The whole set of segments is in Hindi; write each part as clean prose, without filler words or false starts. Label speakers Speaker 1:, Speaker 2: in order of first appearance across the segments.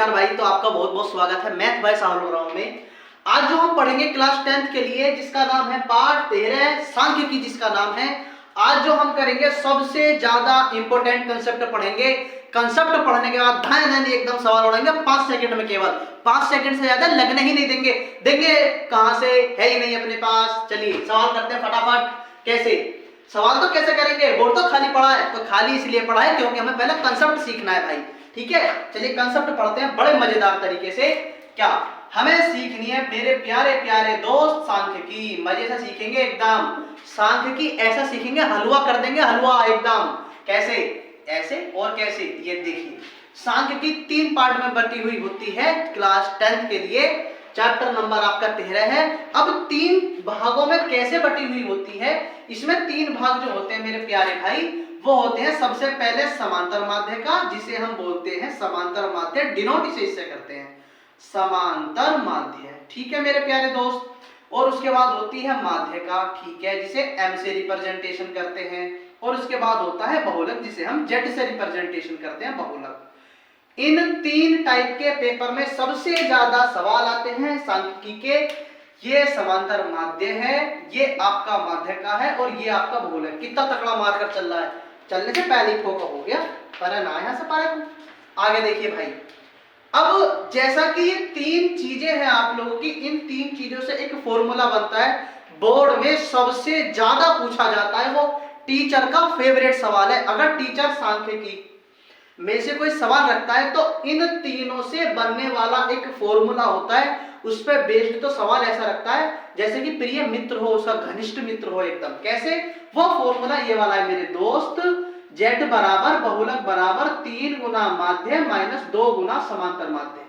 Speaker 1: नमस्कार भाई। तो आपका बहुत बहुत स्वागत है मैथ बाय साहुल राव में। आज जो हम पढ़ेंगे क्लास 10th के लिए, जिसका नाम है पाठ 13 सांख्यिकी, जिसका नाम है। आज जो हम करेंगे सबसे ज्यादा इंपॉर्टेंट कंसेप्ट पढ़ेंगे। कंसेप्ट पढ़ने के बाद ध्यान एकदम सवाल उड़ेंगे 5 सेकंड में, केवल 5 सेकंड से ज्यादा लगने ही नहीं देंगे कहां से, है ही नहीं अपने पास। चलिए सवाल करते हैं फटाफट। कैसे सवाल तो कैसे करेंगे, बोर्ड तो खाली पड़ा है, तो खाली इसलिए पड़ा है क्योंकि हमें पहले कंसेप्ट सीखना है भाई। ठीक है, चलिए कंसेप्ट पढ़ते हैं बड़े मजेदार तरीके से। क्या हमें सीखनी है मेरे प्यारे प्यारे दोस्त सांख्यिकी। मजे से सीखेंगे एकदम। सांख्यिकी ऐसा सीखेंगे, हलवा कर देंगे, हलवा एकदम। कैसे? ऐसे और कैसे, ये देखिए। सांख्यिकी 3 पार्ट में बटी हुई होती है क्लास 10th के लिए। चैप्टर नंबर आपका 13 है। अब 3 भागों में कैसे बटी हुई होती है, इसमें 3 भाग जो होते हैं मेरे प्यारे भाई, वो होते हैं सबसे पहले समांतर माध्य का, जिसे हम बोलते हैं समांतर माध्य। डिनोट इसे इससे करते हैं समांतर माध्य। ठीक है मेरे प्यारे दोस्त। और उसके बाद होती है माध्य का, ठीक है, जिसे m से रिप्रेजेंटेशन करते हैं। और उसके बाद होता है बहुलक, जिसे हम z से रिप्रेजेंटेशन करते हैं, बहुलक। इन 3 टाइप के पेपर में सबसे ज्यादा सवाल आते हैं सांख्यिकी के। ये समांतर माध्य है, ये आपका माध्य का है, और ये आपका बहुलक। कितना तकड़ा मारकर चल रहा है, चलने से पहले ही फोका हो गया, पर ना यहां से पारे को। आगे देखिए भाई। अब जैसा कि ये 3 चीजें हैं आप लोगों की, इन 3 चीजों से एक फॉर्मूला बनता है। बोर्ड में सबसे ज्यादा पूछा जाता है, वो टीचर का फेवरेट सवाल है। अगर टीचर सांख्यिकी में से कोई सवाल रखता है तो इन तीनों से बनने वाला एक फॉर्मूला होता है। उस पर बेस्ड तो सवाल ऐसा रखता है जैसे कि प्रिय मित्र हो, उसका घनिष्ठ मित्र हो एकदम। कैसे? वो फॉर्मूला ये वाला है मेरे दोस्त, z बराबर बहुलक बराबर 3 गुना माध्य माइनस 2 गुना समांतर माध्य।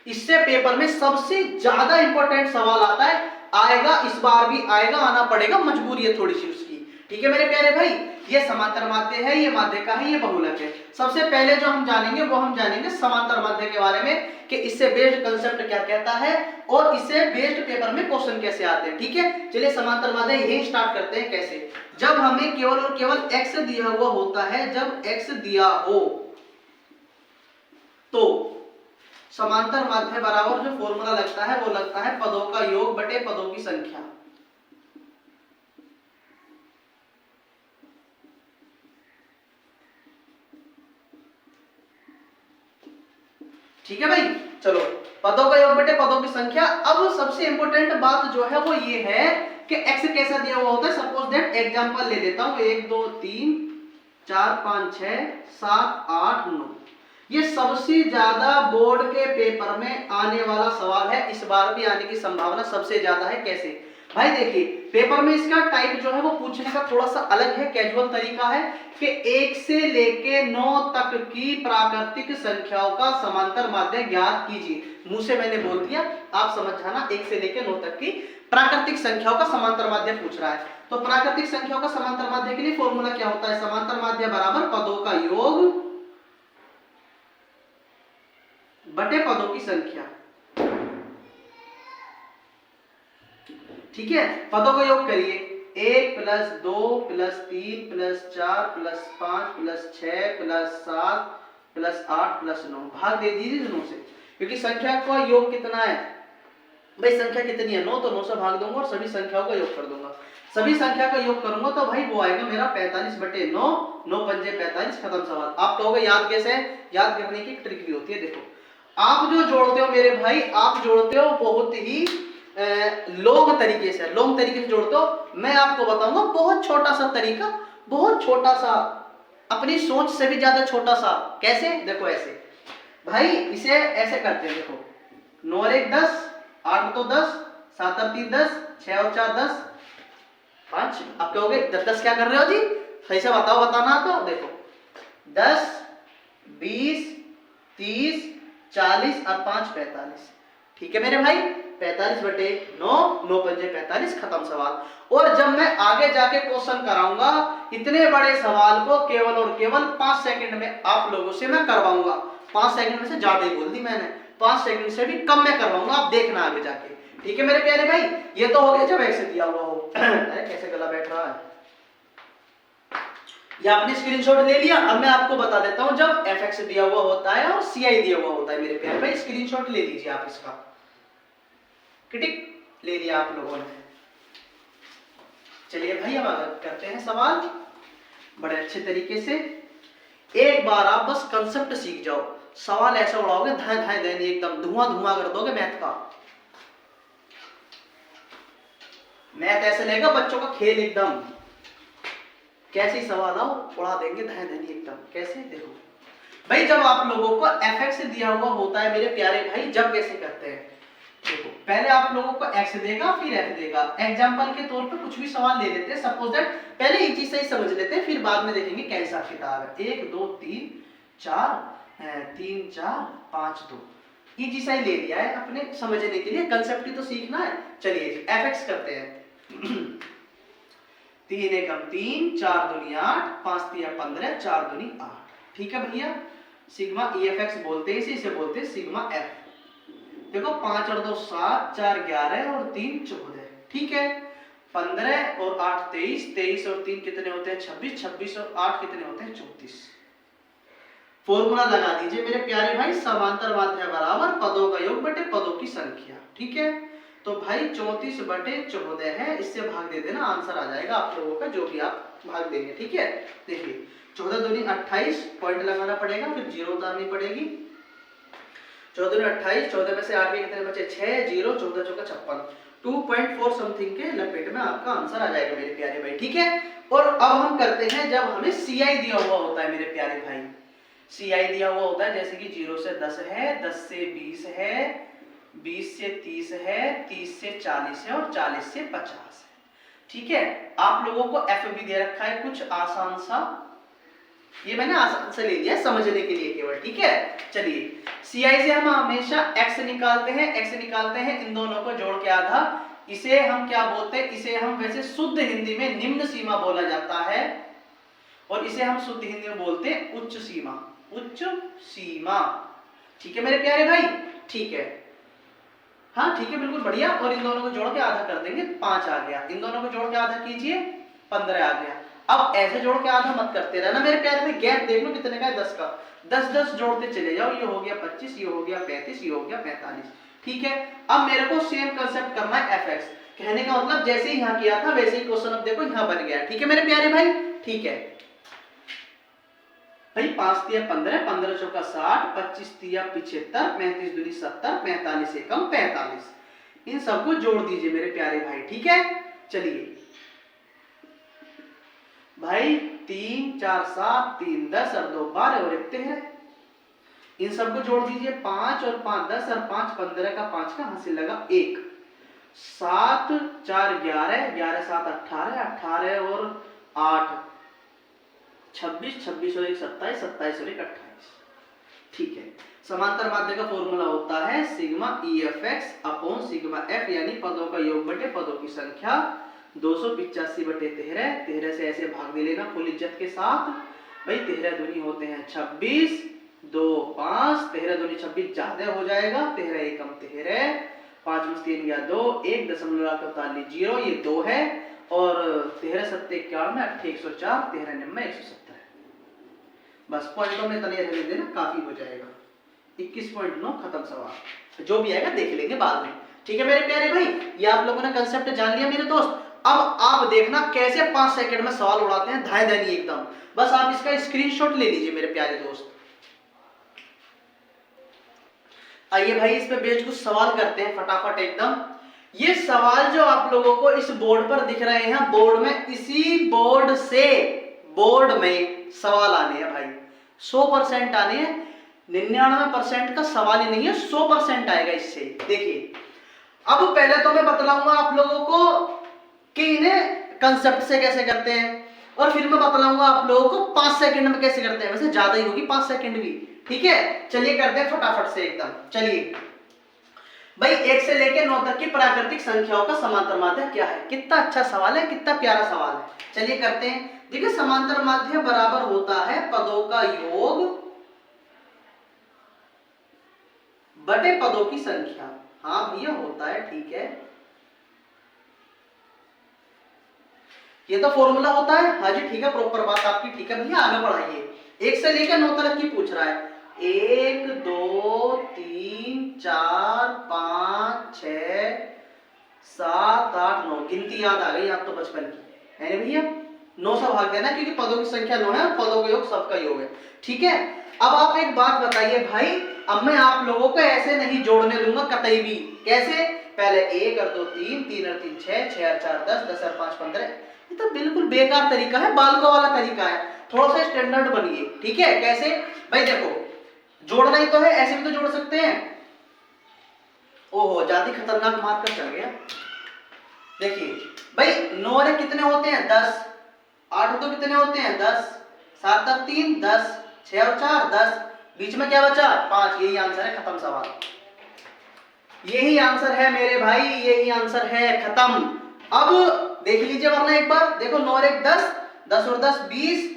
Speaker 1: इससे पेपर में सबसे ज्यादा इंपॉर्टेंट सवाल आता है। आएगा, इस बार भी आएगा, आना पड़ेगा, मजबूरी है थोड़ी सी उसकी। ठीक है मेरे प्यारे भाई। ये समांतर माध्य है, ये माध्य का है, ये बहुलक है। सबसे पहले जो हम जानेंगे वो हम जानेंगे समांतर माध्य के बारे में, कि इससे बेस्ड कंसेप्ट क्या कहता है और इससे बेस्ड पेपर में क्वेश्चन कैसे आते हैं। ठीक है, चलिए समांतर माध्य यही स्टार्ट करते हैं। कैसे? जब हमें केवल और केवल x दिया हुआ होता है, जब x दिया हो तो समांतर माध्य बराबर जो फॉर्मूला लगता है वो लगता है पदों का योग बटे पदों की संख्या। ठीक है भाई, चलो पदों का योग बटे पदों की संख्या। अब सबसे इंपॉर्टेंट बात जो है वो ये है कि x कैसा दिया हुआ होता है। सपोज दैट एग्जांपल ले लेता हूं, 1 2 3 4 5 6 7 8 9। ये सबसे ज्यादा बोर्ड के पेपर में आने वाला सवाल है। इस बार भी आने की संभावना सबसे ज्यादा है। कैसे भाई? देखिए पेपर में इसका टाइप जो है वो पूछने का थोड़ा सा अलग है, कैजुअल तरीका है कि 1 से लेके 9 तक की प्राकृतिक संख्याओं का समांतर माध्य ज्ञात कीजिए। मुंह से मैंने बोल दिया, आप समझ जाना। 1 से लेके 9 तक की प्राकृतिक संख्याओं का समांतर माध्य पूछ रहा है। तो प्राकृतिक संख्याओं का समांतर माध्य के लिए फॉर्मूला क्या होता है? समांतर माध्य बराबर पदों का योग बटे पदों की संख्या। ठीक है, पदों का योग करिए। 1 + 2 + 3 + 4 + 5 + 6 + 7 + 8 + 9। भाग दे दीजिए 9 से, क्योंकि संख्या का योग कितना है भाई? संख्या कितनी है? 9, तो 9 से भाग दूंगा और सभी संख्याओं का योग कर दूंगा। सभी संख्या का योग करूंगा तो भाई वो आएगा मेरा 45/9। 9 पंजे 45, खत्म सवाल। आप कहोगे याद कैसे है? याद करने की ट्रिक भी होती है। देखो, आप जो जोड़ते हो मेरे भाई, आप जोड़ते हो बहुत ही लोग तरीके से, लोग तरीके से जोड़ते हो। मैं आपको बताऊंगा बहुत छोटा सा तरीका, बहुत छोटा सा, अपनी सोच से भी ज्यादा छोटा सा। कैसे? देखो ऐसे भाई, इसे ऐसे करते हैं। देखो 9 और 1 10, 8 तो 10, 7 और 3 10, 6 और 4 10, 5। आप कहोगे 10 10 क्या कर रहे हो जी? सही से बताओ, बताना तो। देखो 10 20 30 40 और 5 45। ठीक है मेरे भाई, 45/9, 9 पंजे 45, खत्म सवाल। और जब मैं आगे जाके क्वेश्चन कराऊंगा, इतने बड़े सवाल को केवल और केवल 5 सेकंड में आप लोगों से मैं करवाऊंगा। 5 सेकंड में से ज्यादा ही बोल दी मैंने, 5 सेकंड से भी कम में करवाऊंगा, आप देखना आगे जाके। ठीक है मेरे प्यारे भाई, ये तो हो गया जब ऐसे दिया हुआ हो। अरे कैसे गला बैठ रहा है। ये आपने स्क्रीनशॉट ले लिया। अब मैं आपको बता देता हूं जब fx दिया हुआ होता है और ci दिया हुआ होता है मेरे प्यारे भाई, स्क्रीनशॉट ले लीजिए आप इसका। टिक ले लिया आप लोगों ने। चलिए भाई अब करते हैं सवाल बड़े अच्छे तरीके से। एक बार आप बस कंसेप्ट सीख जाओ, सवाल ऐसा उड़ाओगे धाए धाए देनी एकदम धुआं धुआं कर दोगे मैथ का। मैथ ऐसे लेगा बच्चों का खेल एकदम, कैसे सवाल आओ उड़ा देंगे धाए धनी एकदम। कैसे देखो भाई, जब आप लोगों को fx दिया हुआ होता है मेरे प्यारे भाई, जब कैसे करते हैं देखो, पहले आप लोगों को x देगा फिर f देगा। एग्जांपल के तौर पे कुछ भी सवाल ले लेते हैं, सपोज दैट पहले ये चीज सही समझ लेते हैं, फिर बाद में देखेंगे कैसा किताब है। 1 2 3 4 3 4 5 2 ये चीज सही ले लिया है अपने समझने के लिए, कंसेप्ट ही तो सीखना है। चलिए जी fx करते हैं। 3 एकम 3 4 दूनी 8 5 3 15 4 दूनी 8। ठीक है भैया, सिग्मा EFX बोलते हैं इसे बोलते हैं सिग्मा F। देखो 5 और 2 7 4 11 और 3 14। ठीक है, 15 और 8 23 23 और 3 कितने होते हैं 26 26 और 8 कितने होते हैं 34। फॉर्मूला लगा दीजिए मेरे प्यारे भाई, समांतर माध्य बराबर पदों का योग बटे पदों की संख्या। ठीक है, तो भाई 34 बटे 14 है, इससे भाग दे देना आंसर आ जाएगा आप लोगों का, जो भी आप भाग देंगे। ठीक है, देखिए 14 दूनी 28 पॉइंट लगाना पड़ेगा, फिर जीरो उतारनी पड़ेगी। 14 दूनी 28, 14 में से 8 के कितने बचे 6 0 14 चौका 56, 2.4 समथिंग के लपेट में आपका आंसर आ जाएगा मेरे प्यारे भाई। ठीक है, और अब हम करते हैं जब हमें CI दिया हुआ होता है मेरे प्यारे भाई, CI दिया हुआ होता है जैसे कि 0 से 10 है, 10 से 20 है, 20 से 30 है, 30 से 40 है और 40 से 50 है। ठीक है, आप लोगों को F भी दे रखा है कुछ आसान सा, ये मैंने आसान से ले लिया समझने के लिए केवल। ठीक है, चलिए CI से हम हमेशा X निकालते हैं, X निकालते हैं इन दोनों को जोड़ के आधा, इसे हम क्या बोलते हैं, इसे हम वैसे शुद्ध हिंदी में निम्न सीमा बोला जाता है, और इसे हम शुद्ध हिंदी में बोलते हैं उच्च सीमा, उच्च सीमा। ठीक है मेरे प्यारे भाई, ठीक है, हाँ ठीक है बिल्कुल बढ़िया। और इन दोनों को जोड़ के आधा कर देंगे 5 आ गया, इन दोनों को जोड़ के आधा कीजिए 15 आ गया। अब ऐसे जोड़ के आधा मत करते रहना मेरे प्यारे में, गैप देख लो कितने का है 10 का, 10 10 जोड़ते चले जाओ, ये हो गया 25, ये हो गया 35, ये हो गया 45। ठीक है, अब मेरे को सेम कंसेप्ट करना है fx, कहने का मतलब जैसे ही यहाँ किया था वैसे ही क्वेश्चन अब देखो यहाँ बन गया। ठीक है मेरे प्यारे भाई, ठीक है भाई 5 तिया 15, 15 चौका 60, 25 तिया 75, 35 दूनी 70, 45 एकम 45। इन सबको जोड़ दीजिए मेरे प्यारे भाई। ठीक है, चलिए भाई 3 4 7 3 10 और 2 12 और 1 13, इन सबको जोड़ दीजिए 5 और 5 10 और 5 15 का 5 का हासिल लगा 1, 7 4 11, 11 7 18, 18 और 8 26, 26 और 1 27, 27 और 1 28। ठीक है, समांतर माध्य का फॉर्मूला होता है sigma EFX upon sigma F, यानी पदों का योग बटे पदों की संख्या। 285 बटे 13, 13 से ऐसे भाग दे लेना फुल इज्जत के साथ भाई, 13 दूनी होते हैं 26, 2 5, 13 दूनी 26 ज्यादा हो जाएगा, 13 एकम 13, 5 में 3 गया 2, 1.48 0, ये 2 है, और 13 7 91, 8 104, 13 9 170। बस पॉइंटों में तने रहने देना, काफी हो जाएगा। 21.9 खत्म सवाल, जो भी आएगा देख लेंगे बाद में। ठीक है मेरे प्यारे भाई, ये आप लोगों ने कंसेप्ट जान लिया मेरे दोस्त। अब आप देखना कैसे 5 सेकंड में सवाल उड़ाते हैं धाए धानी एकदम, बस आप इसका स्क्रीनशॉट ले लीजिए मेरे प्यारे दोस्त। आइए भाई इस पे बेस्ड कुछ सवाल करते हैं फटाफट एकदम। ये सवाल जो आप लोगों को इस बोर्ड पर दिख रहे हैं, बोर्ड में, इसी बोर्ड से बोर्ड में सवाल आने हैं भाई, 100% आने हैं, 99% का सवाल ही नहीं है, 100% आएगा इससे। देखिए अब पहले तो मैं बतलाऊंगा आप लोगों को कि इन्हें कंसेप्ट से कैसे करते हैं, और फिर मैं बतलाऊंगा आप लोगों को 5 सेकंड में कैसे करते हैं, वैसे ज्यादा ही होगी 5 सेकंड भी। ठीक है, चलिए करते हैं फटाफट से एकदम। चलिए भाई 1 से लेकर 9 तक की प्राकृतिक संख्याओं का समांतर माध्य क्या है। कितना अच्छा सवाल है, कितना प्यारा सवाल है। चलिए करते हैं। देखिए समांतर माध्य बराबर होता है पदों का योग बटे पदों की संख्या। हाँ भैया होता है, ठीक है। ये तो फॉर्मूला होता है। हाँ जी ठीक है, प्रॉपर बात आपकी ठीक है भैया, आगे बढ़ाइए। 1 से लेकर 9 तक की पूछ रहा है। 1 2 3 4 5 6 7 8 9, गिनती याद आ गई आप तो बचपन की, है ना भैया। 9 से भाग देना क्योंकि पदों की संख्या 9 है और पदों का योग सबका योग है, ठीक है। अब आप एक बात बताइए भाई, अब मैं आप लोगों को ऐसे नहीं जोड़ने दूंगा कतई भी। कैसे? पहले 1 और 2 3, 3 और 3 6, 6 और 4 10, 10 और 5 15। ये तो बिल्कुल बेकार तरीका है, बालकों वाला तरीका है। थोड़ा सा स्टैंडर्ड बनिए, ठीक है। कैसे भाई? देखो जोड़ना ही तो है, ऐसे भी तो जोड़ सकते हैं। ओहो ज्यादा खतरनाक मार कर चल गया। देखिए भाई 9 और कितने होते हैं? 10। 8 तो कितने होते हैं? 10। 7 और 3 10, 6 और 4 10, बीच में क्या बचा? 5। यही आंसर है, खत्म सवाल। यही आंसर है मेरे भाई, यही आंसर है, खत्म। अब देख लीजिए वरना एक बार, देखो 9 और 1 10, 10 और 10 20,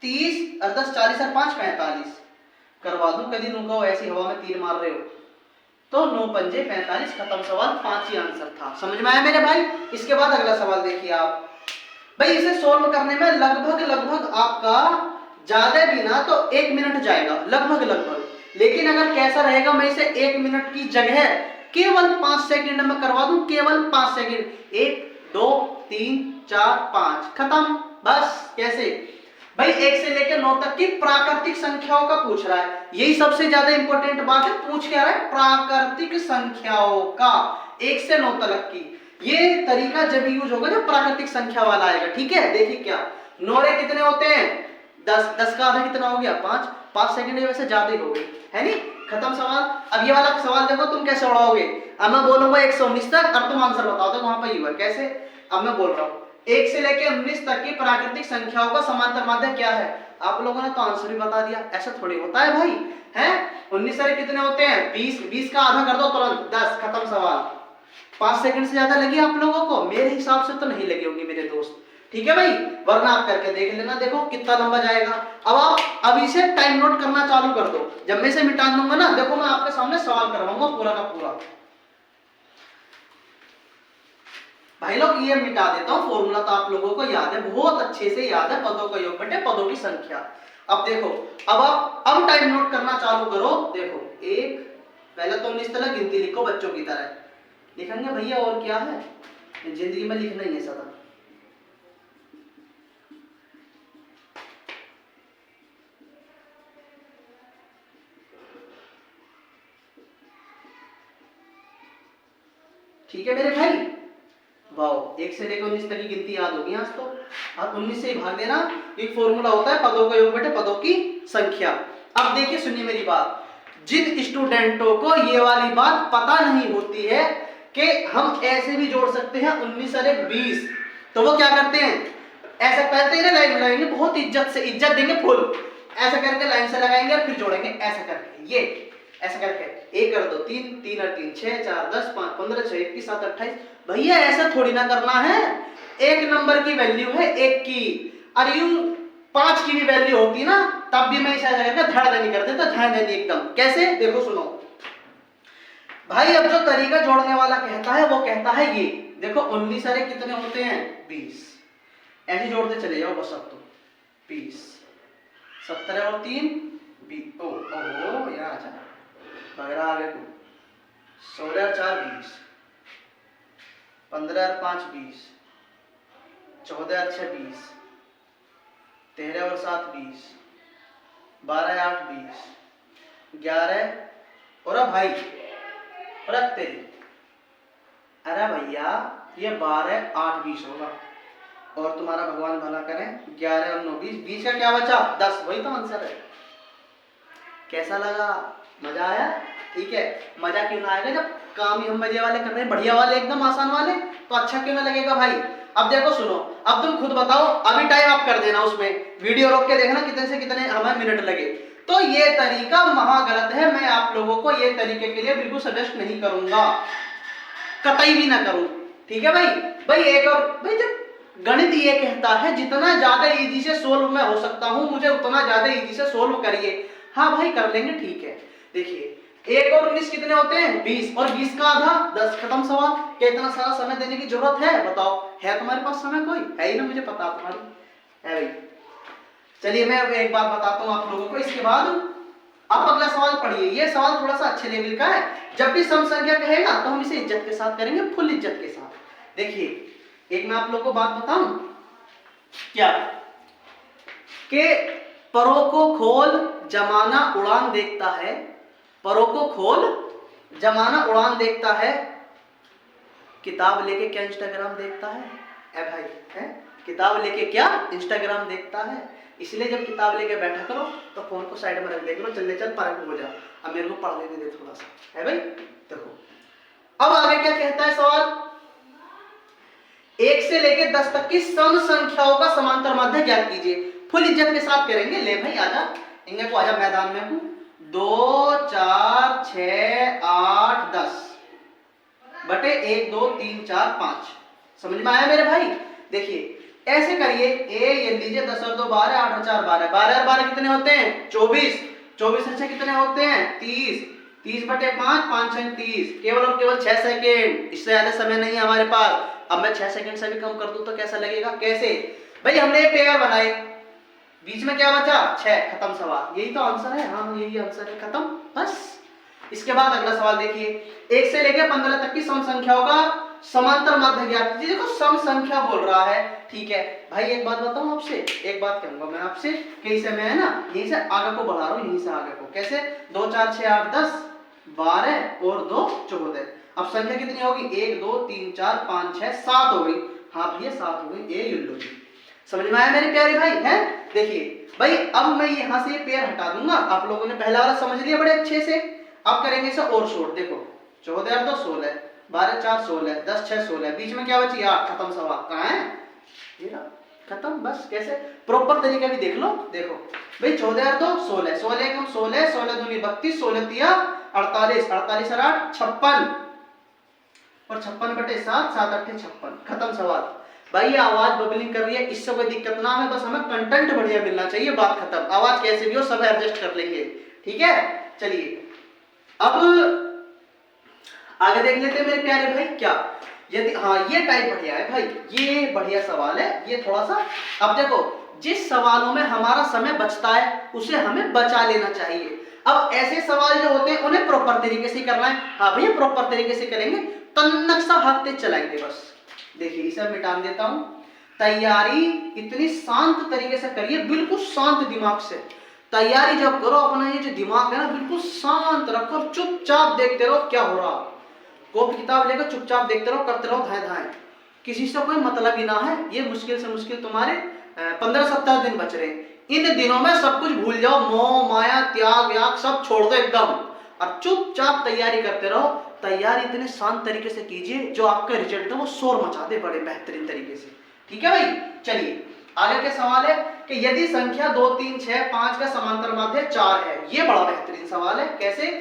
Speaker 1: 30 और 10 40 और 5 45। करवा दूं कभी तुमको ऐसी हवा में तीर मार रहे हो तो 9 पंजे 45, खत्म सवाल। 5 ही आंसर था, समझ में आया मेरे भाई। इसके बाद अगला सवाल देखिए आप भाई, इसे सोल्व करने में लगभग आपका ज्यादा भी ना तो 1 मिनट जाएगा, लगभग। लेकिन अगर कैसा रहेगा, मैं इसे 1 मिनट की जगह केवल 5 सेकंड में करवा दूं, केवल 5 सेकंड। 1 2 3 4 5, खत्म बस। कैसे भाई? 1 से लेकर 9 तक की प्राकृतिक संख्याओं का पूछ रहा है, यही सबसे ज्यादा इंपॉर्टेंट बात है। पूछ क्या रहा है? प्राकृतिक संख्याओं का 1 से 9 तक की। ये तरीका जब यूज होगा जब प्राकृतिक संख्या वाला आएगा, ठीक है। देखिए क्या 9 रे कितने होते हैं? 10। 10 का आधा कितना हो गया? 5। 5 सेकंड वैसे ज्यादा ही हो गई, है नी? खत्म सवाल। अब ये वाला सवाल देखो तुम कैसे उड़ाओगे। अब मैं बोलूंगा 119 तक और तुम आंसर बताओ तो वहां पर यू है। कैसे? अब मैं बोल रहा हूं 1 से लेकर 19 तक की प्राकृतिक संख्याओं का समांतर माध्य क्या है? आप लोगों ने तो आंसर भी बता दिया। ऐसा थोड़ी होता है भाई, हैं? 19 से कितने होते हैं? 20। 20 का आधा कर दो तुरंत 10, खत्म सवाल। 5 सेकंड से ज्यादा लगी आप लोगों को? मेरे हिसाब से तो नहीं लगी होंगी मेरे दोस्त, ठीक है भाई। वरना आप करके देख लेना, देखो कितना लंबा जाएगा। अब आप अब इसे टाइम नोट करना चालू कर दो। जब मैं इसे मिटा दूंगा ना, देखो मैं आपके सामने सवाल करवाऊंगा पूरा का पूरा। भाई लोग ये मिटा देता हूं, फॉर्मूला तो आप लोगों को याद है, बहुत अच्छे से याद है। पदों का योग बटे पदों की संख्या। अब देखो, अब टाइम नोट करना चालू करो। देखो 1, पहले तो 19 तक गिनती लिखो बच्चों की तरह लिखेंगे भैया, और क्या है जिंदगी में लिखना ही है सदा। ठीक है मेरे भाई, वाओ 1 से लेकर 19 तक की गिनती याद होगी आज तो। अब 19 से ही भाग देना, एक फॉर्मूला होता है पदों का योग बटे पदों की संख्या। अब देखिए सुनिए मेरी बात, जिन स्टूडेंटों को ये वाली बात पता नहीं होती है कि हम ऐसे भी जोड़ सकते हैं 19 और 1 20, तो वो क्या करते हैं? ऐसा करते हैं ना, लाइन लगाएंगे, बहुत इज्जत देंगे फुल, ऐसा करके लाइन से लगाएंगे और फिर जोड़ेंगे ऐसा करके, ये ऐसा करके 1 और 2 3, 3 और 3 6, 4 10 5 15 6 21 7 28। भैया ऐसा थोड़ी ना करना है। 1 नंबर की वैल्यू है 1 की, और यूं 5 की भी वैल्यू होती ना, तब भी मैं ऐसा करके ध्यान नहीं करते, तो ध्यान देनी एकदम। कैसे? देखो सुनो भाई, अब जो तरीका जोड़ने वाला कहता है वो कहता है ये देखो 19 सारे कितने होते हैं? 20। ऐसे जोड़ते चले जाओ बस। अब तो 20 17 और 3 20। ओ यहाँ आ बगरा आगे को 16 और 4 20, 15 और 5 20, 14 और 6 20, 13 और 7 20, 12 8 20, 11 और अब भाई और तेरी, अरे भैया ये 12 8 20 होगा, और तुम्हारा भगवान भला करे 11 और 9 20, 20 का क्या बचा? 10। वही तो आंसर है। कैसा लगा? मजा आया? ठीक है, मजा क्यों ना आएगा जब काम ही हम मजे वाले कर रहे हैं, बढ़िया वाले, एकदम आसान वाले, तो अच्छा क्यों ना लगेगा भाई। अब देखो सुनो, अब तुम खुद बताओ, अभी टाइम आप कर देना, उसमें वीडियो रोक के देखना कितने से कितने हमें मिनट लगे। तो ये तरीका महागलत है, मैं आप लोगों को ये तरीके के लिए बिल्कुल सजेस्ट नहीं करूंगा, कतई भी ना करूं, ठीक है भाई। एक और भाई, जब गणित ये कहता है जितना ज्यादा इजी से सोल्व मैं हो सकता हूं, मुझे उतना ज्यादा इजी से सोल्व करिए। हाँ भाई कर लेंगे, ठीक है। देखिए 1 और 19 कितने होते हैं 20, और 20 का आधा 10। खत्म सवाल। क्या इतना सारा समय देने की जरूरत है? बताओ, है तुम्हारे पास समय? कोई है ही ना, मुझे पता तुम्हारी है भाई। चलिए मैं एक बात बताता हूं आप लोगों को, इसके बाद आप अगला सवाल पढ़िए। ये सवाल थोड़ा सा अच्छे लेवल का है। जब भी सम संख्या कहेगा तो हम इसे इज्जत के साथ करेंगे, फुल इज्जत के साथ। देखिए एक मैं आप लोगों को बात बताऊं क्या, कि परों को खोल जमाना उड़ान देखता है, परों को खोल जमाना उड़ान देखता है, किताब लेके क्या इंस्टाग्राम देखता है? ए भाई है, किताब लेके क्या इंस्टाग्राम देखता है? इसलिए जब किताब लेके बैठा करो तो फोन को साइड में रख दे करो, चल परक हो जा, अब मेरे को पढ़ लेने दे थोड़ा सा, है भाई। देखो अब आगे क्या कहता है सवाल, 1 से लेके 10 तक की सम संख्याओं का समांतर माध्य ज्ञात कीजिए। फुल इज्जत के साथ करेंगे। ले भाई आजा, इनके को आजा मैदान में हूं। 2 4 6 8 10 बटे 1 2 3 4 5। समझ में आया मेरे भाई? देखिए ऐसे करिए, ये लीजिए 10 और 2 12, 8 और 4 12, 12 और 12 कितने होते हैं 24, 24 और 6 कितने होते हैं 30, 30 बटे 5, 5 6 30, केवल और केवल 6 सेकेंड, इससे ज्यादा समय नहीं है हमारे पास। अब मैं 6 सेकंड से भी कम कर दूं तो कैसा लगेगा? कैसे भाई, हमने ये पेयर बनाए, बीच में क्या बचा 6, खत्म सवाल। यही तो आंसर है, हाँ यही आंसर है, खत्म बस। इसके बाद अगला सवाल देखिए, 1 से लेकर 15 तक की सम संख्याओं का समांतर माध्य ज्ञात कीजिए। देखो सम संख्या बोल रहा है, ठीक है भाई। एक बात बताऊं आपसे, एक बात कहूंगा मैं आपसे कि इसे मैं है ना यहीं से आगे को बढ़ा रहा हूं, यहीं से आगे को। कैसे? 2 4 6 8 10 12 और 2 14। अब संख्या कितनी होगी 1 2 3 4 5 6 7 हो गई। हाँ भैया 7 हो गई। ए लो जी, समझ में आया मेरे प्यारे भाई? है देखिए भाई, अब मैं यहां से ये पेयर हटा दूंगा। आप लोगों ने पहला वाला समझ लिया बड़े अच्छे से। अब करेंगे इसे और शॉर्ट। देखो 14 और 2 16, 12 4 16, 10 6 16, बीच में क्या बची 8, खत्म सवाल। कहां है ये रहा, खत्म बस। कैसे प्रॉपर तरीका भी देख लो। देखो भाई 14 और 2 16, 16 कम 16, 16 दूनी 32, 16 तिया 48, 48 और 8 56, और 56 बटे 7, 7 8 56, खत्म सवाल। भाई ये आवाज बबलिंग कर रही है, इससे कोई दिक्कत ना है, बस हमें कंटेंट बढ़िया मिलना चाहिए, बात खत्म। आवाज कैसे भी हो सब एडजस्ट कर लेंगे, ठीक है। चलिए अब आगे देख लेते हैं मेरे प्यारे भाई। क्या यदि, हाँ ये टाइप बढ़िया है भाई, ये बढ़िया सवाल है ये थोड़ा सा। अब देखो जिस सवालों में हमारा समय बचता है उसे हमें बचा लेना चाहिए। अब ऐसे सवाल जो होते हैं उन्हें प्रॉपर तरीके से करना है। हाँ भैया प्रॉपर तरीके से करेंगे, तन्नक सा हाथ तेज चलाएंगे बस। देखिए इसे मिटा देता हूं। तैयारी इतनी शांत तरीके से करिए, बिल्कुल शांत दिमाग से तैयारी जब करो। अपना ये जो दिमाग है ना बिल्कुल शांत रखो, चुपचाप देखते रहो क्या हो रहा। कॉपी किताब लेकर चुपचाप देखते रहो, करते रहो धाए धाए, किसी से कोई मतलब ही ना है। ये मुश्किल से मुश्किल तुम्हारे 15-17 दिन बच रहे हैं। इन दिनों में सब कुछ भूल जाओ, मोह माया त्याग व्याग सब छोड़ दो एकदम, और चुपचाप तैयारी करते रहो। तैयारी इतने शांत तरीके से कीजिए जो आपका रिजल्ट है वो शोर मचा दे बड़े बेहतरीन तरीके से, ठीक है भाई। चलिए आगे के सवाल है कि यदि संख्या 2 3 6 5 का समांतर माध्य 4 है। ये बड़ा बेहतरीन सवाल है। कैसे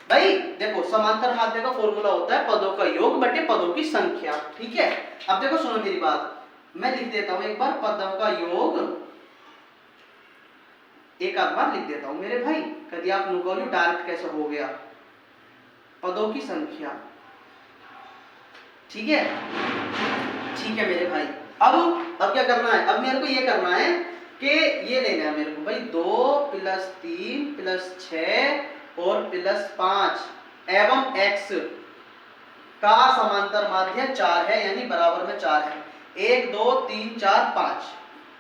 Speaker 1: भाई? देखो समांतर माध्य का फॉर्मूला होता है पदों का योग बटे पदों की संख्या, ठीक है। अब देखो सुनो मेरी बात, मैं लिख देता हूं एक बार पदों का योग, एक आध बार लिख देता हूं मेरे भाई, कभी आप नुकोलू डायरेक्ट कैसे हो गया, पदों की संख्या, ठीक है। ठीक है मेरे भाई। अब क्या करना है? अब मेरे को ये करना है कि ये लेना है मेरे को भाई 2 + 3 + 6 और +5 एवं x का समांतर माध्य 4 है, यानी बराबर में 4 है। 1 2 3 4 5,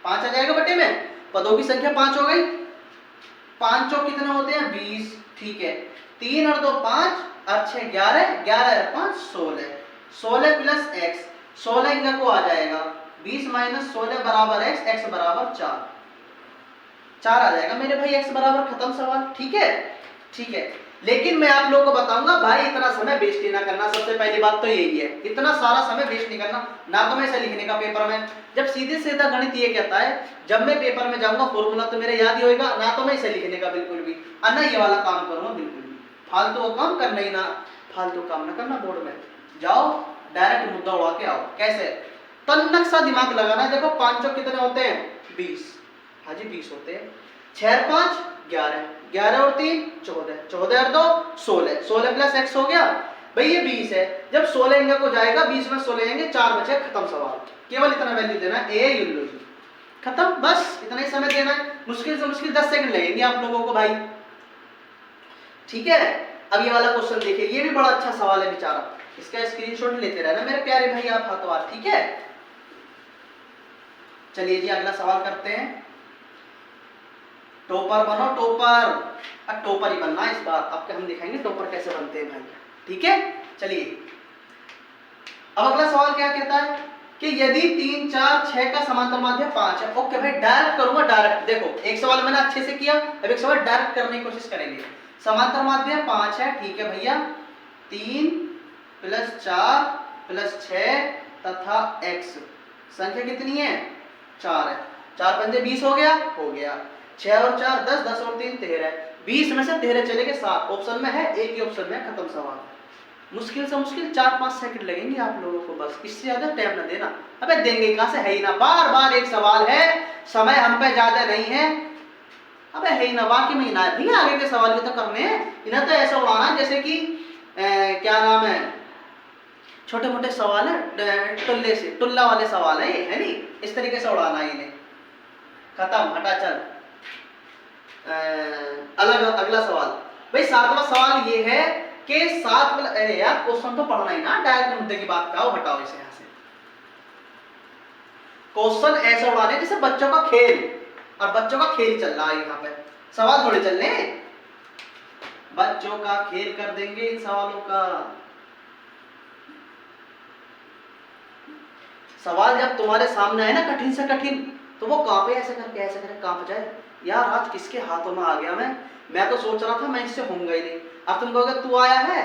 Speaker 1: 5 आ जाएगा बटे में, पदों की संख्या 5 हो गई। 5 चौक कितने होते हैं 20, ठीक है। 3 और 2 5 और 6 11, 11 और 5 16, 16 + x, 16 इनका को आ जाएगा 20 - 16 बराबर x, x बराबर 4, 4 आ जाएगा मेरे भाई, x बराबर, खत्म सवाल, ठीक है। ठीक है, लेकिन मैं आप लोगों को बताऊंगा भाई इतना समय वेस्ट ही ना करना। सबसे पहली बात तो यही है, इतना सारा समय वेस्ट नहीं करना। ना तो मैं इसे लिखने का पेपर में, जब सीधे सीधा गणित ये कहता है जब मैं पेपर में जाऊंगा फॉर्मूला तो मेरे याद ही होगा, ना तो मैं इसे लिखने का बिल्कुल भी, और ना ये वाला काम करूंगा बिल्कुल भी। फालतू काम करना ही ना, फालतू काम ना करना। बोर्ड में जाओ डायरेक्ट मुद्दा उड़ा के आओ। कैसे? तन्नक सा दिमाग लगाना है। देखो 5 चौक कितने होते हैं 20, हाँ जी 20 होते हैं। 6 और 5 11, 11 और 3 14, 14 और 2 16, 16 प्लस x हो गया भाई ये 20 है। जब 16 अंक को जाएगा 20 में 16 आएंगे 4 बचे, खत्म सवाल। केवल इतना वैल्यू देना है ए यूलोजी, खत्म, बस इतना ही समय देना है। मुश्किल से मुश्किल 10 सेकंड लगेंगे आप लोगों को भाई, ठीक है। अब ये वाला क्वेश्चन देखिए, ये भी बड़ा अच्छा सवाल है बेचारा, इसका स्क्रीनशॉट लेते रहना मेरे प्यारे भाई आप हाथों, ठीक है। चलिए जी अगला सवाल करते हैं। टॉपर बनो टॉपर, अब टॉपर ही बनना है इस बार, अब हम दिखाएंगे टॉपर कैसे बनते हैं भाई, ठीक है। चलिए अब अगला सवाल क्या कहता है कि यदि 3 4 6 का समांतर माध्य 5 है। ओके भाई डायरेक्ट करूंगा, डायरेक्ट देखो एक सवाल मैंने अच्छे से किया, अब एक सवाल डायरेक्ट करने की कोशिश करेंगे। समांतर माध्य 5 है, ठीक है भैया, 3 + 4 + 6 तथा x संख्या कितनी है 4 है, 4 पंजे 20 हो गया, 6 और 4 10, 10 और 3 13, 20 में से 13 चले गए 7, ऑप्शन में है एक ही ऑप्शन में, खत्म सवाल। मुश्किल से मुश्किल 4-5 सेकंड लगेंगे आप लोगों को, बस इससे ज्यादा टाइम ना देना। अबे देंगे कहां से, है ही ना, बार बार एक सवाल है, समय हम पे ज्यादा नहीं है। अबे है ही ना, बाकी में ही ना भैया, आगे के सवाल भी तो करने हैं, इन्हें तो ऐसा उड़ाना जैसे कि क्या नाम है, छोटे मोटे सवाल है, टुल्ले से टुल्ला वाले सवाल है नहीं, इस तरीके से उड़ाना है इन्हें, खत्म, हटा चल। अगला सवाल भाई, 7वां सवाल ये है कि 7 अरे यार क्वेश्चन तो पढ़ना ही ना, डायरेक्ट मुद्दे की बात करो, हटाओ इसे यहां से। क्वेश्चन ऐसा उड़ाने जैसे बच्चों का खेल, और बच्चों का खेल चल रहा है यहाँ पे, सवाल थोड़े चल रहे, बच्चों का खेल कर देंगे इन सवालों का। सवाल जब तुम्हारे सामने है ना कठिन से कठिन, तो वो कांपे, ऐसे करके कांप जाए, यार आज किसके हाथों में आ गया मैं तो सोच रहा था मैं इससे होऊंगा ही नहीं। अब तुम कहोगे तू आया है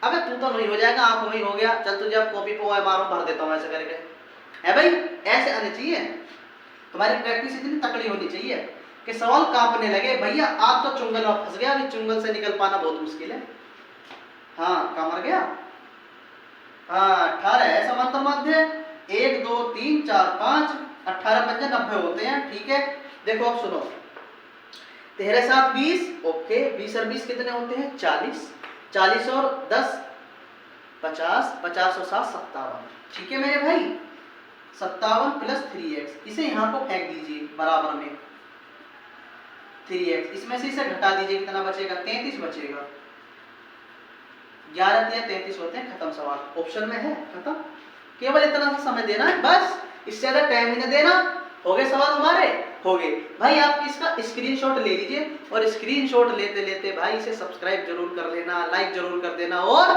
Speaker 1: अबे तू तो नहीं हो जाएगा, आंखों में ही हो गया, चल तुझे अब कॉपी पे मारो भर देता हूँ ऐसे करके, है भाई, ऐसे आने चाहिए, तुम्हारी प्रैक्टिस इतनी तकड़ी होनी चाहिए कि सवाल कांपने लगे। भैया आप तो चुंगल में फंस गया, अभी चुंगल से निकल पाना बहुत मुश्किल है। हाँ कहाँ मर गया, हाँ 18 है समांतर माध्य, 1 2 3 4 5, 18 पंजे 90 होते हैं, ठीक है। देखो अब सुनो, 13 7 20, ओके, 20 और 20 कितने होते हैं 40, 40 और 10 50, 50 और 7 57, ठीक है मेरे भाई, 57 + 3x, इसे यहाँ को फेंक दीजिए बराबर में 3x, इसमें से इसे घटा दीजिए, कितना बचेगा 33 बचेगा, 11 या 33 होते हैं, खत्म सवाल, ऑप्शन में है, खत्म। केवल इतना सा समय देना है बस, इससे ज्यादा टाइम ही नहीं देना। हो गए सवाल हमारे, हो गए भाई। आप इसका स्क्रीनशॉट ले लीजिए, और स्क्रीनशॉट लेते लेते भाई इसे सब्सक्राइब जरूर कर लेना, लाइक जरूर कर देना, और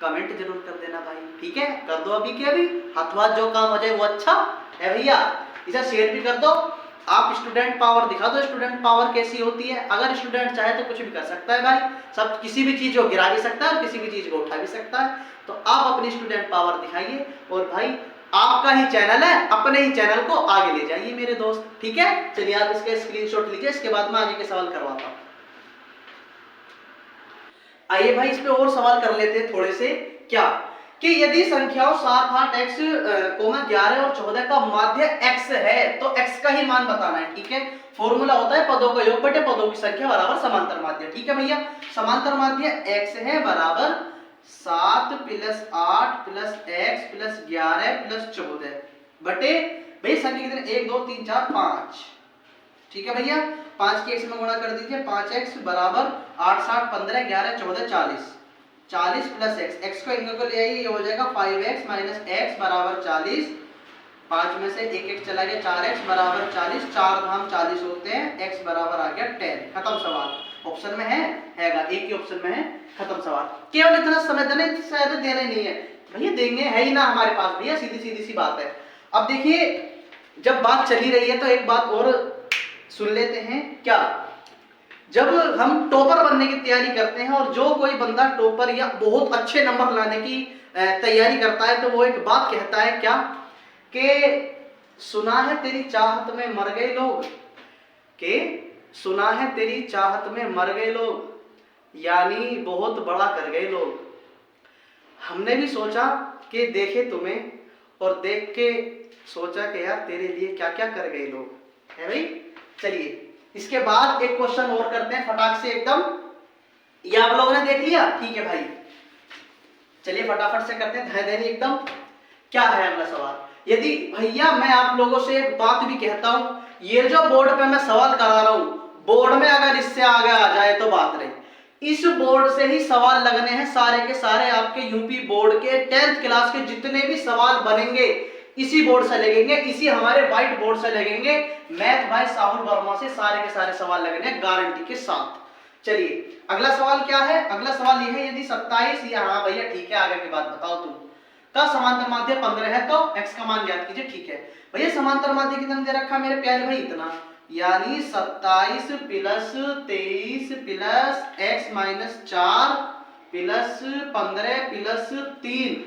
Speaker 1: कमेंट जरूर कर देना भाई, ठीक है। कर दो अभी के अभी, हाथ हाथ जो काम हो जाए वो अच्छा है भैया। इसे शेयर भी कर दो, आप स्टूडेंट पावर दिखा दो, स्टूडेंट पावर कैसी होती है। अगर स्टूडेंट चाहे तो कुछ भी कर सकता है भाई, सब किसी भी चीज को गिरा भी सकता है और किसी भी चीज को उठा भी सकता है। तो आप अपनी स्टूडेंट पावर दिखाइए, और भाई आपका ही चैनल है, अपने ही चैनल को आगे ले जाइए मेरे दोस्त, ठीक है। चलिए आप इसके स्क्रीनशॉट लीजिए, इसके बाद मैं आगे के सवाल करवाता हूं। आइए भाई इस पे और सवाल कर लेते हैं थोड़े से, क्या कि यदि संख्याओं 7 8 x, 11 और 14 का माध्य x है, तो x का ही मान बताना है, ठीक है। फॉर्मूला होता है पदों का योग बटे पदों की संख्या बराबर समांतर माध्य, ठीक है भैया। समांतर माध्य x है बराबर 7 + 8 + x + 11 + 14 बटे भाई संख्या कितने 1 2 3 4 5, ठीक है भैया। 5 की x में गुणा कर दीजिए, 5x बराबर 8 7 15 11 14 40, 40 + x को इनमें को ले आइए, ये हो जाएगा 5x - x बराबर 40, 5 में से 1 1 चला गया, 4x बराबर 40, 4 धाम 40 होते हैं, x बराबर आ गया 10, खत्म सवाल। ऑप्शन में हैगा, एक ही ऑप्शन में है, खत्म सवाल। केवल इतना समय देना, शायद देना ही नहीं है भैया, देंगे है ही ना हमारे पास भैया, सीधी सी बात है। अब देखिए जब बात चली रही है तो एक बात और सुन लेते हैं, क्या जब हम टॉपर बनने की तैयारी करते हैं, और जो कोई बंदा टॉपर या बहुत अच्छे नंबर लाने की तैयारी करता है, तो वो एक बात कहता है, क्या कि सुना है तेरी चाहत में मर गए लोग, के सुना है तेरी चाहत में मर गए लोग, यानी बहुत बड़ा कर गए लोग। हमने भी सोचा कि देखे तुम्हें, और देख के सोचा कि यार तेरे लिए क्या क्या कर गए लोग, है भाई। चलिए इसके बाद एक क्वेश्चन और करते हैं फटाक से एकदम। ये आप लोगों ने देख लिया, ठीक है भाई। चलिए फटाफट से करते हैं, धैर्य धैर्य एकदम। क्या है अगला सवाल? यदि भैया मैं आप लोगों से एक बात भी कहता हूं, ये जो बोर्ड पे मैं सवाल करा रहा हूं, बोर्ड में अगर इससे आगे आ जाए तो बात रही। इस बोर्ड से ही सवाल लगने हैं सारे के सारे। आपके यूपी बोर्ड के 10th क्लास के जितने भी सवाल बनेंगे इसी बोर्ड से लगेंगे, इसी हमारे व्हाइट बोर्ड से लगेंगे। मैथ भाई साहुल वर्मा से सारे के सारे सवाल लगने हैं गारंटी के साथ। चलिए अगला सवाल क्या है? अगला सवाल ये है, यदि 27 या हाँ भैया ठीक है, आगे की बात बताओ तुम, का समांतर माध्य 15 है तो x का मान ज्ञात कीजिए। ठीक है भैया, समांतर माध्य कितना दे रखा मेरे प्यारे भाई? इतना, यानी 27 plus 23 plus x minus 4 plus 15 plus 3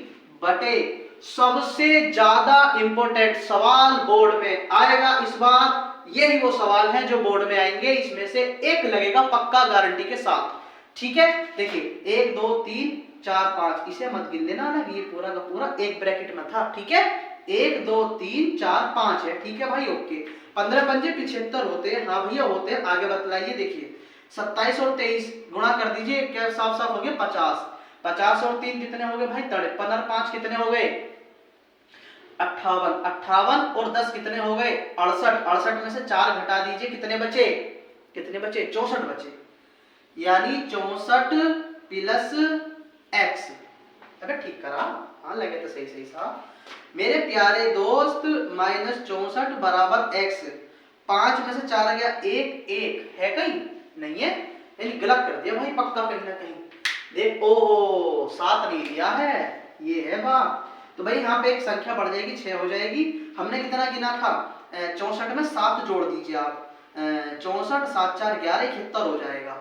Speaker 1: बटे सबसे ज्यादा इंपॉर्टेंट सवाल बोर्ड में आएगा इस बार। यही वो सवाल है जो बोर्ड में आएंगे, इसमें से एक लगेगा पक्का गारंटी के साथ। ठीक है, देखिए 1 2 3 4 5, इसे मत गिन लेना ना, ये पूरा का पूरा एक ब्रैकेट में था। ठीक है, 1 2 3 4 5 है। ठीक है भाई, ओके। 15 पंजे 75 होते हैं, हाँ भैया होते हैं। आगे बतलाइए, देखिए 27 और 23 गुणा कर दीजिए, क्या साफ साफ हो गया 50। 50 और 3 कितने हो गए भाई? 53 और 5 कितने हो गए? 58। 58 और 10 कितने हो गए? 68। 68 में से 4 घटा दीजिए, कितने बचे? कितने बचे? 64 बचे, यानी 64 प्लस x। अबे ठीक करा, हाँ लगे तो सही सही साहब मेरे प्यारे दोस्त। माइनस 64 बराबर x। 5 में से 4 आ गया, 1 1 है कहीं? नहीं है, यानी गलत कर दिया भाई पक्का कहीं ना कहीं। देख, ओहो 7 नहीं दिया है, ये है बात। तो भाई यहाँ पे एक संख्या बढ़ जाएगी, 6 हो जाएगी। हमने कितना गिना था? 64 में 7 जोड़ दीजिए आप, 64 7 4 11 71 हो जाएगा,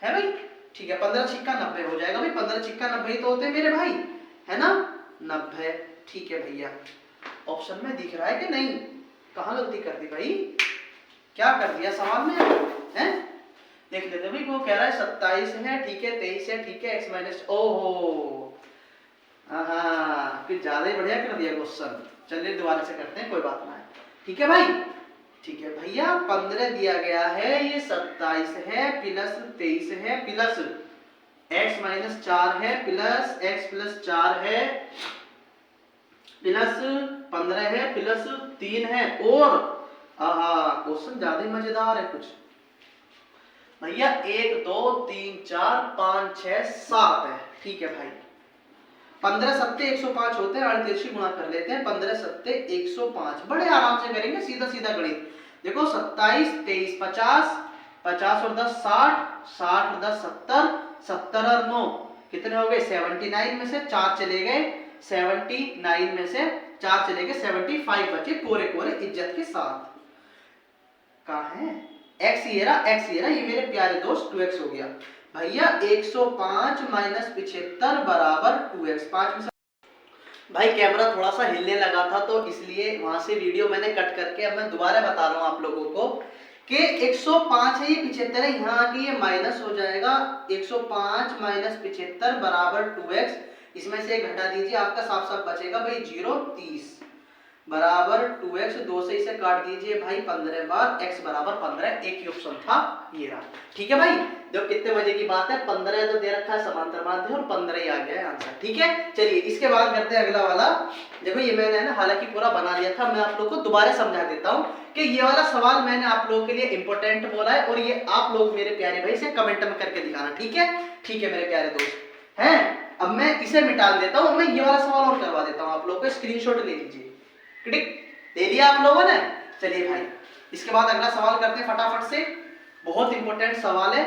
Speaker 1: है भाई? ठीक है, 15 छिक्का 90 हो जाएगा भाई। 15 छिक्का 90 तो होते हैं मेरे भाई, है ना? 90। ठीक है भैया, ऑप्शन में दिख रहा है कि नहीं? कहाँ गलती कर दी भाई? क्या कर दिया सवाल में है? देख लेते भाई, वो कह रहा है 27 है, ठीक है, 23 है, ठीक है, x माइनस, ओहो हाँ, कुछ ज्यादा ही बढ़िया कर दिया क्वेश्चन। चलिए दोबारा से करते हैं, कोई बात ना है। ठीक है भाई, ठीक है भैया, 15 दिया गया है, ये 27 है प्लस 23 है प्लस x माइनस 4 है प्लस x प्लस 4 है प्लस 15 है प्लस 3 है, और क्वेश्चन ज्यादा ही मजेदार है कुछ भैया। 1 2 3 4 5 6 7 है। ठीक है भाई, 15 सत्ते 105 होते हैं, 38 गुणा कर लेते हैं। 15 सत्ते 105, बड़े आराम से करेंगे, सीधा सीधा गणित। देखो 27 23 50, 50 और 10 60, 60 और 10 70, 70 और 9 कितने हो गए? 79 में से 4 चले गए, 79 में से 4 चले गए, 75 बचे कोरे कोरे इज्जत के साथ। कहाँ है x? ये रहा, x ये रहा, ये मेरे प्यारे दोस्त 2x हो गया भैया। 105 माइनस 75 बराबर 2x। 5 में भाई कैमरा थोड़ा सा हिलने लगा था तो इसलिए वहां से वीडियो मैंने कट करके अब मैं दोबारा बता रहा हूं आप लोगों को कि 105 है, ये 75 है, यहाँ आके ये माइनस हो जाएगा। 105 माइनस 75 बराबर 2x, इसमें से घटा दीजिए, आपका साफ साफ बचेगा भाई 0 30 बराबर 2x। 2 से इसे काट दीजिए भाई 15 बार, x बराबर 15। एक ही ऑप्शन था, ये रहा। ठीक है भाई, देखो कितने मजे की बात है। 15 तो दे रखा है समांतर माध्य और 15 ही आ गया है आंसर। ठीक है, चलिए इसके बाद करते हैं अगला वाला। देखो ये मैंने ना हालांकि पूरा बना दिया था, मैं आप लोगों को दोबारा समझा देता हूँ कि ये वाला सवाल मैंने आप लोगों के लिए इंपॉर्टेंट बोला है, और ये आप लोग मेरे प्यारे भाई से कमेंट में करके दिखाना। ठीक है, ठीक है मेरे प्यारे दोस्त हैं। अब मैं इसे मिटा देता हूँ, मैं ये वाला सवाल और करवा देता हूँ आप लोगों को। स्क्रीनशॉट ले लीजिए, क्लिक दे लिया आप लोगों ने। चलिए भाई, इसके बाद अगला सवाल करते हैं फटाफट से, बहुत इंपॉर्टेंट सवाल है,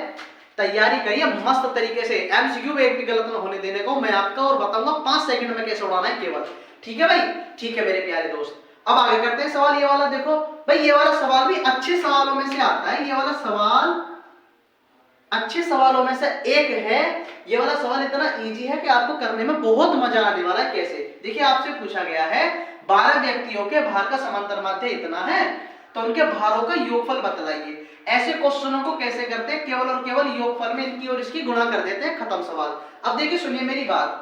Speaker 1: तैयारी करिए मस्त तरीके से। एमसीक्यू एक भी गलत ना होने देने को मैं आपका, और बताऊंगा 5 सेकंड में कैसे उड़ाना है केवल। ठीक है भाई, ठीक है मेरे प्यारे दोस्त। अब आगे करते हैं सवाल। ये वाला देखो भाई, ये वाला सवाल भी अच्छे सवालों में से आता है। ये वाला सवाल अच्छे सवालों में से एक है। ये वाला सवाल इतना इजी है कि आपको करने में बहुत मजा आने वाला है। कैसे? देखिए, आपसे पूछा गया है 12 व्यक्तियों के भार का समांतर माध्य इतना है, तो उनके भारों का योगफल बतलाइए। ऐसे क्वेश्चनों को कैसे करते हैं? केवल और केवल योगफल में इनकी और इसकी गुणा कर देते हैं, खत्म सवाल। अब देखिए, सुनिए मेरी बात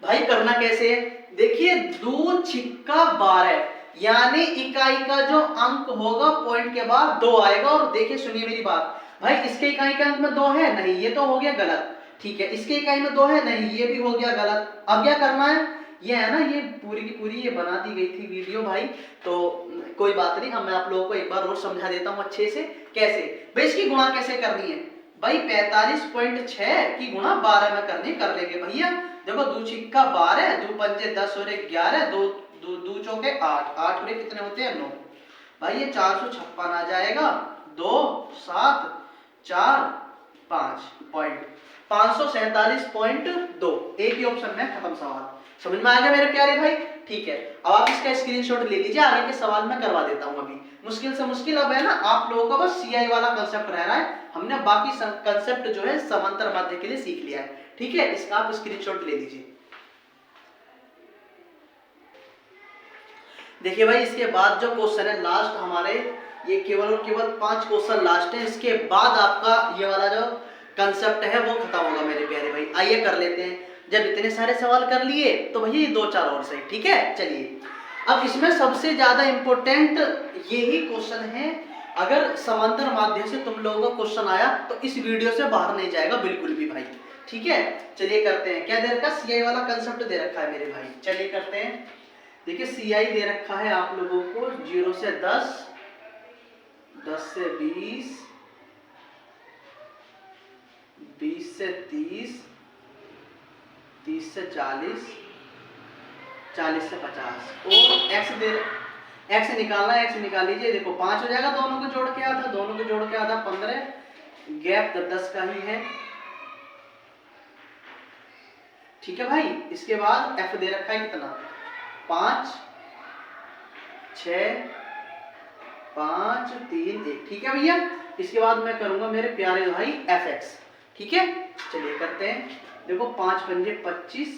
Speaker 1: भाई, करना कैसे है? देखिए 2 छिक्का 12, यानी इकाई का जो अंक होगा पॉइंट के बाद 2 आएगा। और देखिए सुनिए मेरी बात भाई, इसके इकाई के अंक में 2 है नहीं, ये तो हो गया गलत। ठीक है, इसके इकाई में 2 है नहीं, ये भी हो गया गलत। अब क्या करना है, ये है ना, ये पूरी की पूरी ये बना दी गई थी वीडियो भाई, तो कोई बात नहीं। अब मैं आप लोगों को एक बार और समझा देता हूँ अच्छे से। कैसे भाई, इसकी गुणा कैसे करनी है भाई, 45.6 की गुणा 12 में करनी, कर लेंगे भैया। देखो 2 छिक्का 12, 2 पंजे 10 और 11, 2 चौके 8, 8 और कितने होते हैं 9 भाई, ये 456 आ जाएगा। 2 7 4 5 पॉइंट 547.2, एक ही ऑप्शन में खत्म सवाल। समझ में आ गया मेरे प्यारे भाई? ठीक है, अब आप इसका स्क्रीनशॉट ले लीजिए, आगे के सवाल में करवा देता हूं। अभी मुश्किल से मुश्किल अब है ना, आप लोगों का बस सीआई वाला कंसेप्ट रह रहा है, हमने बाकी कंसेप्ट जो है समांतर माध्य के लिए सीख लिया है। ठीक है, इसका आप स्क्रीनशॉट ले लीजिए। देखिए भाई, इसके बाद जो क्वेश्चन है लास्ट हमारे, ये केवल और केवल 5 क्वेश्चन लास्ट है, इसके बाद आपका ये वाला जो कंसेप्ट है वो खत्म होगा मेरे प्यारे भाई। आइए कर लेते हैं, जब इतने सारे सवाल कर लिए तो भैया 2-4 और सही। ठीक है, चलिए अब इसमें सबसे ज्यादा इंपॉर्टेंट यही क्वेश्चन है। अगर समांतर माध्यम से तुम लोगों का क्वेश्चन आया तो इस वीडियो से बाहर नहीं जाएगा बिल्कुल भी भाई। ठीक है, चलिए करते हैं। क्या दे रखा, सीआई वाला कंसेप्ट दे रखा है मेरे भाई, चलिए करते हैं। देखिए सीआई दे रखा है आप लोगों को 0 से 10, 10 से 20, 20 से 30, 30 से 40, 40 से 50 और एक्स निकालना है, एक्स निकाल लीजिए। देखो 5 हो जाएगा, दोनों को जोड़ के आधा, दोनों को जोड़ के आधा 15, गैप 10 का ही है। ठीक है भाई, इसके बाद एफ दे रखा है कितना, 5 6 5 3 1। ठीक है भैया, इसके बाद मैं करूंगा मेरे प्यारे भाई एफ एक्स। ठीक है, चलिए करते हैं। देखो 5 पंजे 25,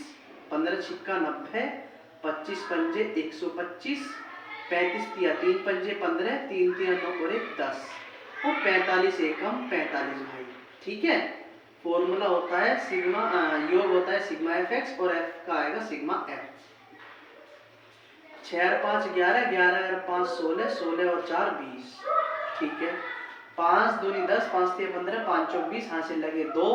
Speaker 1: 15 छिक्का 90, 25 पंजे 125, 35 तिया 3 पंजे 15, 3 तिया 9 और 1 10 और 45 एकम 45 भाई। ठीक है, फॉर्मूला होता है सिग्मा, योग होता है सिग्मा एफ एक्स और एफ का आएगा सिग्मा एफ। 6 और 5 11, 11 और 5 16, 16 और 4 20। ठीक है, 5 दूनी 10, 5 तिया 15, 5 चौक 20, हासिल लगे 2,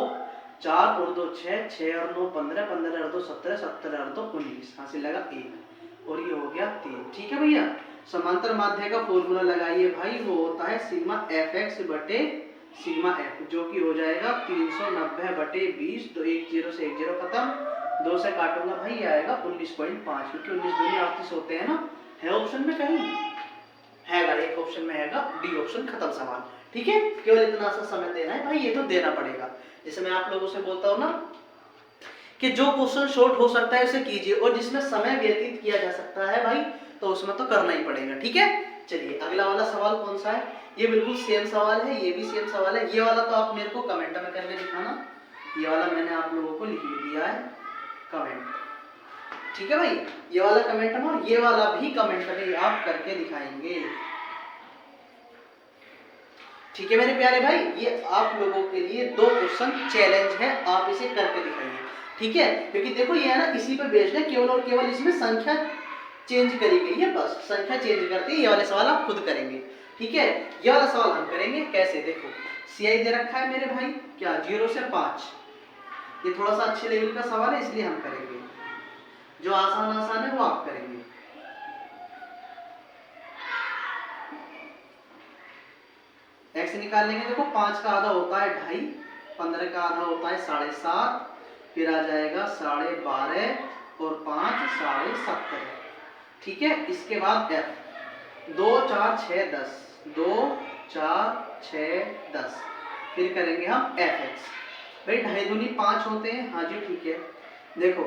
Speaker 1: 4 और 2 6, 6 और 9 15, 15 और 2 17, 17 और 2 19, हासिल लगा 1 और ये हो गया 3। ठीक है भैया, समांतर माध्य का फॉर्मूला लगाइए भाई, वो होता है सिग्मा एफ एक्स बटे सिग्मा एफ, जो कि हो जाएगा 390 बटे 20। तो 1 0 से 1 0 खत्म, 2 से काटूंगा भाई, आएगा 19.5, क्योंकि 19 दूनी 38 होते हैं ना। है ऑप्शन में कहीं हैगा, एक ऑप्शन में हैगा, डी ऑप्शन, खत्म सवाल। ठीक है, केवल इतना सा समय देना है भाई, ये तो देना पड़ेगा। जैसे मैं आप लोगों से बोलता हूँ ना कि जो क्वेश्चन शॉर्ट हो सकता है उसे कीजिए, और जिसमें समय व्यतीत किया जा सकता है भाई तो उसमें तो करना ही पड़ेगा। ठीक है, चलिए अगला वाला सवाल कौन सा है, ये बिल्कुल सेम सवाल है, ये भी सेम सवाल है। ये वाला तो आप मेरे को कमेंट में करके दिखाना, ये वाला मैंने आप लोगों को लिख भी दिया है कमेंट। ठीक है भाई, ये वाला कमेंट में और ये वाला भी कमेंट में आप करके दिखाएंगे। ठीक है मेरे प्यारे भाई, ये आप लोगों के लिए 2 क्वेश्चन चैलेंज है, आप इसे करके दिखाइए। ठीक है, क्योंकि देखो ये है ना, इसी पे बेस्ड है, केवल और केवल इसमें संख्या चेंज करी गई है, बस संख्या चेंज करते हैं। ये वाले सवाल आप खुद करेंगे। ठीक है, ये वाला सवाल हम करेंगे कैसे, देखो सीआई दे रखा है मेरे भाई क्या 0 से 5, ये थोड़ा सा अच्छे लेवल का सवाल है इसलिए हम करेंगे, जो आसान आसान है वो आप करेंगे। एक्स निकाल लेंगे। देखो 5 का आधा होता है 2.5, 15 का आधा होता है 7.5, फिर आ जाएगा 12.5 और 5 7.5। ठीक है, इसके बाद एफ 2 4 6 10, 2 4 6 10, फिर करेंगे हम एफ एक्स। भाई 2.5 दूनी 5 होते हैं, हाँ जी ठीक है। देखो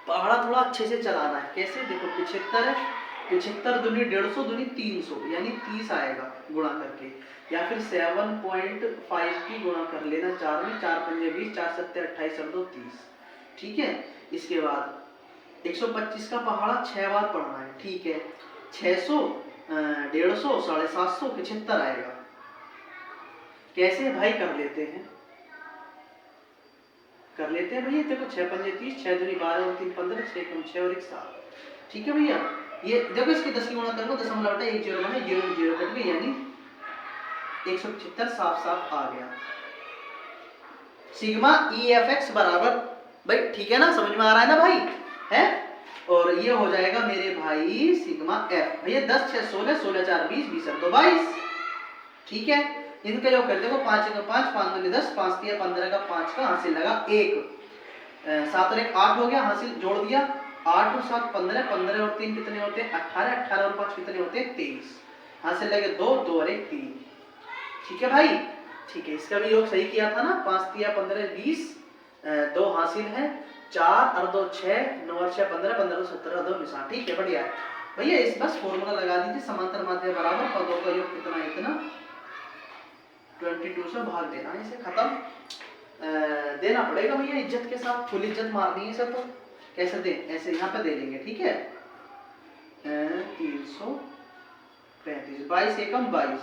Speaker 1: पहाड़ा थोड़ा अच्छे से चलाना है, कैसे, देखो 75 है, 75 दूनी 150, दूनी 300, यानी 30 आएगा गुणा करके, या फिर 7.5 की गुणा कर लेना 4 में, 4 पंजे 20, 4 सत्ते 28 और 2 30। ठीक है, इसके बाद 125 का पहाड़ा 6 बार पढ़ना है। ठीक है, 600 150 750 75 आएगा। कैसे भाई कर लेते हैं भैया। देखो 6 पंजे 30, 6 दूनी 12 और 3 15, 6 कम 6 और 1 7। ठीक है भैया, ये देखो इसके 10 की गुणा करो, दशमलव बटा 1 0 है, 0 0 कट गई, यानी 175 साफ साफ आ गया। सिग्मा ई एफ एक्स बराबर, भाई ठीक है ना, समझ में आ रहा है ना भाई, है। और ये हो जाएगा मेरे भाई सिग्मा एफ, भैया 10 6 16 16 4 20 20 2 22, ठीक है। इनका योग कर देखो, 5 का 5 5 दूनी 10 5 दिया 15 का 5 का हासिल लगा 1, 7 और 1 8 हो गया, हासिल जोड़ दिया 8 और 7 15, 15 और 3 कितने होते हैं 18, 18 और 5 कितने होते हैं 23, हासिल लगे 2 2 और 1 3, ठीक है भाई, ठीक है। इसका भी योग सही किया था ना, 5 दिया 15 20, 2 हासिल है 4 और 2 6, 9 और 6 15, 15 और 17 2 निशान, ठीक है बढ़िया है भैया। इस बस फॉर्मूला लगा दीजिए, समांतर माध्य बराबर पदों का योग कितना इतना 22 से भाग देना, इसे खत्म देना पड़ेगा भैया, इज्जत के साथ, फुल इज्जत मारनी है इसे। तो कैसे दे, ऐसे यहाँ पे दे देंगे, ठीक है। 335 22 एकम 22,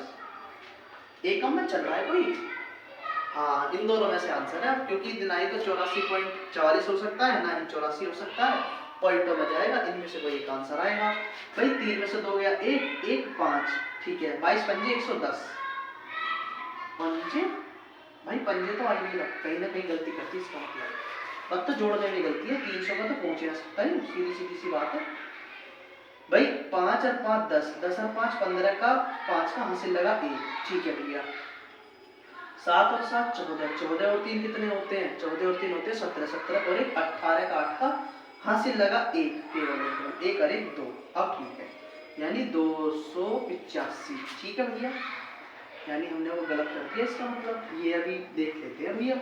Speaker 1: एकम में चल रहा है कोई, हाँ इन दोनों में से आंसर है, क्योंकि दिनाई तो 84.44 हो सकता है, ना ही 84 हो सकता है, पॉइंटों में जाएगा, इनमें से कोई एक आंसर आएगा भाई। 3 में से 2 गया 1 1 5, ठीक है। 22 पंजे 110, पंजे भाई पंजे तो आई नहीं लग, कहीं ना कहीं गलती करती है, इसका मतलब अब तो जोड़ने में गलती है, 300 का तो पहुंच ना सकता है, सीधी सीधी सी बात है भाई। 5 और 5 10, 10 और 5 15 का 5 का हासिल लगा 1, ठीक है भैया। 7 और 7 14, 14 और 3 कितने होते हैं 14 और 3 होते हैं 17, 17 और 1 18 का 8 का हासिल लगा 1, केवल 1 और 1 2, अब ठीक है, यानी 285, ठीक है भैया। यानी हमने वो गलत कर दिया, इसका मतलब ये अभी देख लेते हैं भैया।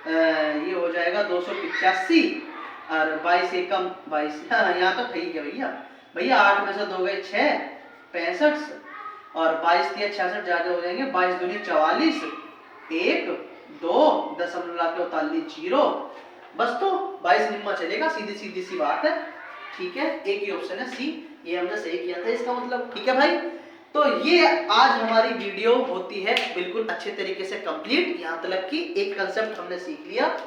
Speaker 1: ये हो जाएगा 285 और 22 एकम 22, यहाँ तो ठीक है भैया। भैया 8 में से 2 गए 6 65 और 22 दिया 66, ज्यादा हो जाएंगे 22 दूनी 44, 1 2 दशमलव के 39 0, बस तो 22 निम्मा चलेगा, सीधी सीधी सी बात है, ठीक है। एक ही ऑप्शन है सी, ये हमने सही किया था इसका मतलब, ठीक है भाई। तो ये आज हमारी वीडियो होती है बिल्कुल अच्छे तरीके से कंप्लीट, यहाँ तक कि एक कंसेप्ट हमने सीख लिया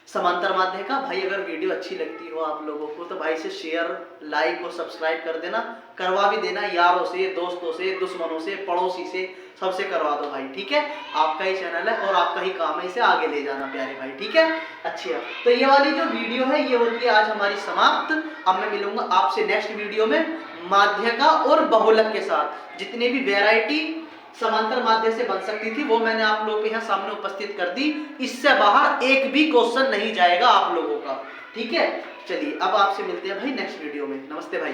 Speaker 1: समांतर माध्य का। भाई अगर वीडियो अच्छी लगती हो आप लोगों को तो भाई से शेयर लाइक और सब्सक्राइब कर देना, करवा भी देना यारों से दोस्तों से दुश्मनों से पड़ोसी से, सबसे करवा दो भाई, ठीक है। आपका ही चैनल है और आपका ही काम है इसे आगे ले जाना प्यारे भाई, ठीक है। अच्छा तो ये वाली जो वीडियो है ये होती है आज हमारी समाप्त। अब मैं मिलूंगा आपसे नेक्स्ट वीडियो में माध्य का और बहुलक के साथ, जितने भी वेराइटी समांतर माध्य से बन सकती थी वो मैंने आप लोगों के यहाँ सामने उपस्थित कर दी। इससे बाहर एक भी क्वेश्चन नहीं जाएगा आप लोगों का, ठीक है। चलिए अब आपसे मिलते हैं भाई नेक्स्ट वीडियो में, नमस्ते भाई।